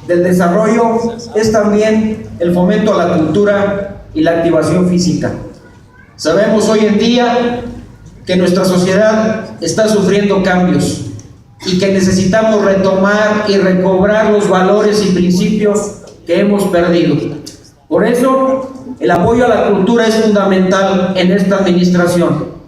del desarrollo es también el fomento a la cultura y la activación física. Sabemos hoy en día que nuestra sociedad está sufriendo cambios y que necesitamos retomar y recobrar los valores y principios que hemos perdido. Por eso, el apoyo a la cultura es fundamental en esta administración.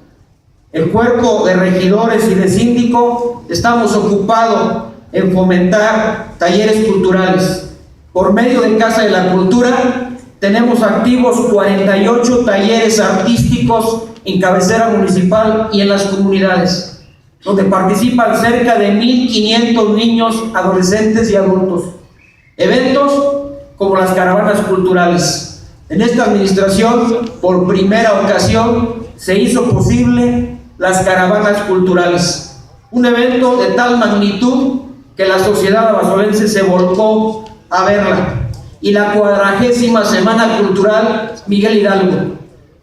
El cuerpo de regidores y de síndico estamos ocupados en fomentar talleres culturales. Por medio de Casa de la Cultura tenemos activos 48 talleres artísticos en cabecera municipal y en las comunidades, donde participan cerca de 1,500 niños, adolescentes y adultos. Eventos como las caravanas culturales. En esta administración, por primera ocasión, se hizo posible las caravanas culturales, un evento de tal magnitud que la sociedad abasolense se volcó a verla, y la 40ª Semana Cultural Miguel Hidalgo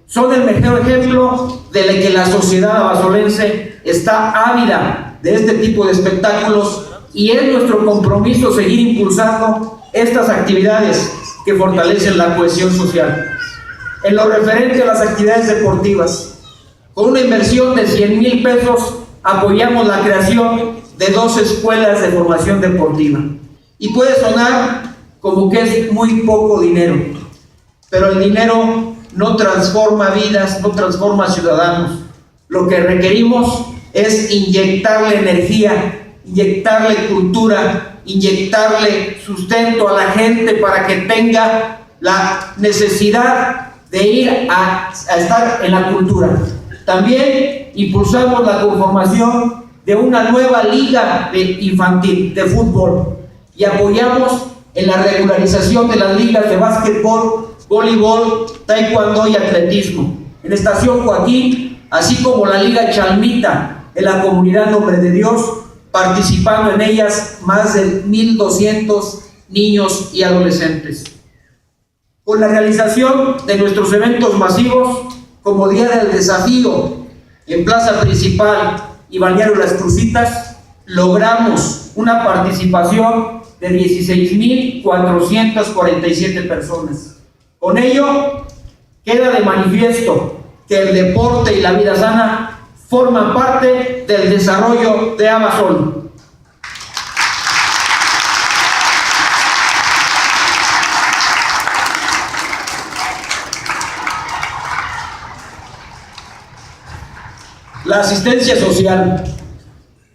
son el mejor ejemplo de que la sociedad abasolense está ávida de este tipo de espectáculos, y es nuestro compromiso seguir impulsando estas actividades que fortalecen la cohesión social. En lo referente a las actividades deportivas, con una inversión de 100,000 pesos apoyamos la creación de 2 escuelas de formación deportiva. Y puede sonar como que es muy poco dinero, pero el dinero no transforma vidas, no transforma ciudadanos. Lo que requerimos es inyectarle energía, inyectarle cultura, inyectarle sustento a la gente para que tenga la necesidad de ir a estar en la cultura. También impulsamos la conformación de una nueva liga infantil de fútbol y apoyamos en la regularización de las ligas de básquetbol, voleibol, taekwondo y atletismo. En Estación Joaquín, así como la Liga Chalmita en la comunidad Nombre de Dios, participando en ellas más de 1,200 niños y adolescentes. Con la realización de nuestros eventos masivos, como Día del Desafío en Plaza Principal y Balneario Las Crucitas, logramos una participación de 16,447 personas. Con ello, queda de manifiesto que el deporte y la vida sana forman parte del desarrollo de Abasolo. La asistencia social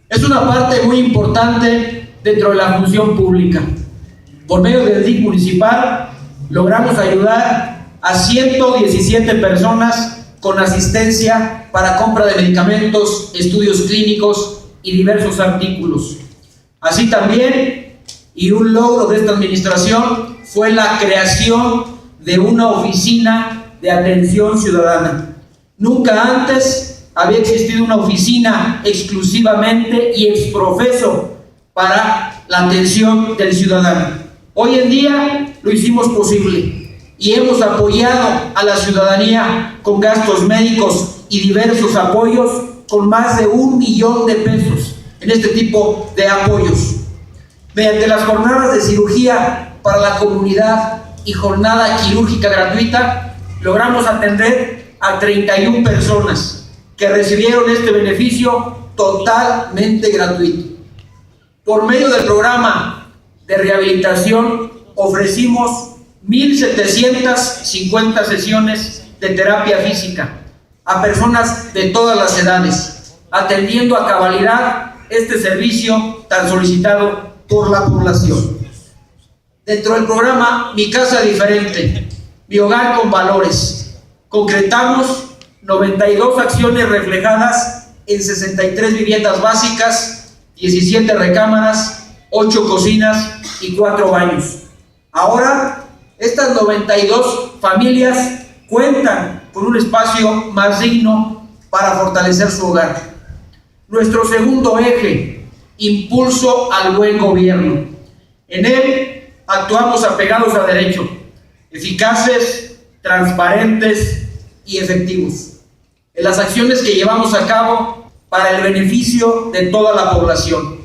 es una parte muy importante dentro de la función pública. Por medio del DIC municipal logramos ayudar a 117 personas con asistencia para compra de medicamentos, estudios clínicos y diversos artículos. Así también, y un logro de esta administración, fue la creación de una oficina de atención ciudadana. Nunca antes había existido una oficina exclusivamente y exprofeso para la atención del ciudadano. Hoy en día lo hicimos posible y hemos apoyado a la ciudadanía con gastos médicos y diversos apoyos con más de 1 millón de pesos en este tipo de apoyos. Mediante las jornadas de cirugía para la comunidad y jornada quirúrgica gratuita, logramos atender a 31 personas que recibieron este beneficio totalmente gratuito. Por medio del programa de rehabilitación ofrecimos 1,750 sesiones de terapia física a personas de todas las edades, atendiendo a cabalidad este servicio tan solicitado por la población. Dentro del programa Mi Casa Diferente, Mi Hogar con Valores, concretamos 92 acciones reflejadas en 63 viviendas básicas, 17 recámaras, 8 cocinas y 4 baños. Ahora, estas 92 familias cuentan con un espacio más digno para fortalecer su hogar. Nuestro segundo eje, impulso al buen gobierno. En él actuamos apegados a derecho, eficaces, transparentes y efectivos en las acciones que llevamos a cabo para el beneficio de toda la población.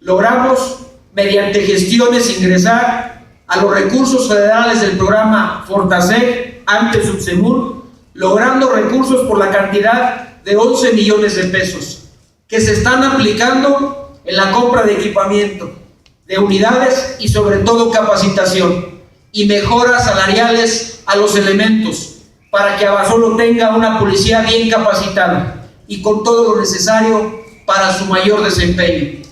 Logramos mediante gestiones, ingresar a los recursos federales del programa Fortaseg ante Subsemur, logrando recursos por la cantidad de 11 millones de pesos que se están aplicando en la compra de equipamiento, de unidades y sobre todo capacitación y mejoras salariales a los elementos para que Abasolo tenga una policía bien capacitada y con todo lo necesario para su mayor desempeño.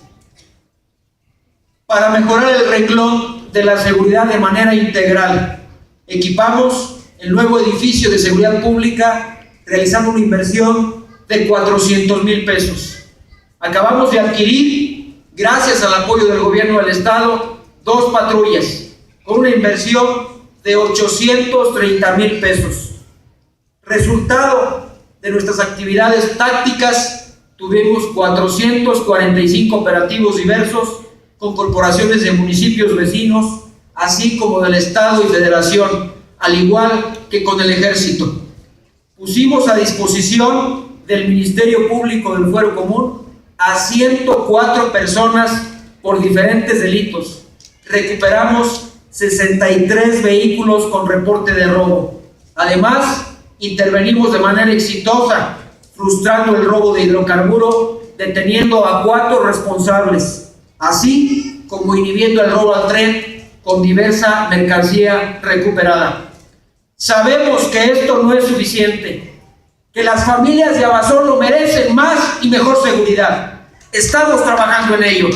Para mejorar el renglón de la seguridad de manera integral, equipamos el nuevo edificio de seguridad pública realizando una inversión de 400,000 pesos. Acabamos de adquirir, gracias al apoyo del gobierno del estado, 2 patrullas con una inversión de 830,000 pesos. Resultado de nuestras actividades tácticas, tuvimos 445 operativos diversos con corporaciones de municipios vecinos, así como del estado y federación, al igual que con el ejército. Pusimos a disposición del Ministerio Público del Fuero Común a 104 personas por diferentes delitos. Recuperamos 63 vehículos con reporte de robo. Además, intervenimos de manera exitosa, frustrando el robo de hidrocarburo, deteniendo a 4 responsables, así como inhibiendo el robo al tren con diversa mercancía recuperada. Sabemos que esto no es suficiente, que las familias de Abasolo merecen más y mejor seguridad. Estamos trabajando en ello.